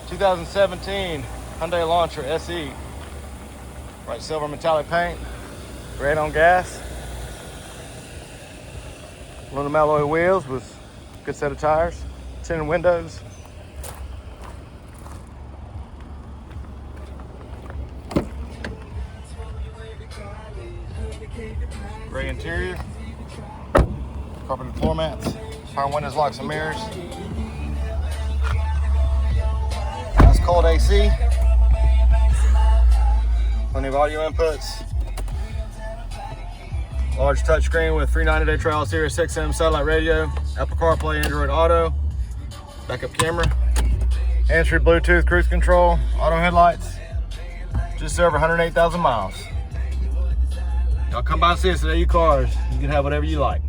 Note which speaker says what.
Speaker 1: 2017 Hyundai Elantra SE. Bright silver metallic paint, red on gas. Aluminum alloy wheels with a good set of tires, tinted windows. Gray interior, carpeted floor mats, power windows, locks and mirrors. Nice cold AC. Plenty of audio inputs. Large touchscreen with 390-day trial Sirius XM satellite radio, Apple CarPlay, Android Auto, backup camera, hands-free Bluetooth cruise control, auto headlights. Just over 108,000 miles. Y'all come by and see us at AU Cars. You can have whatever you like.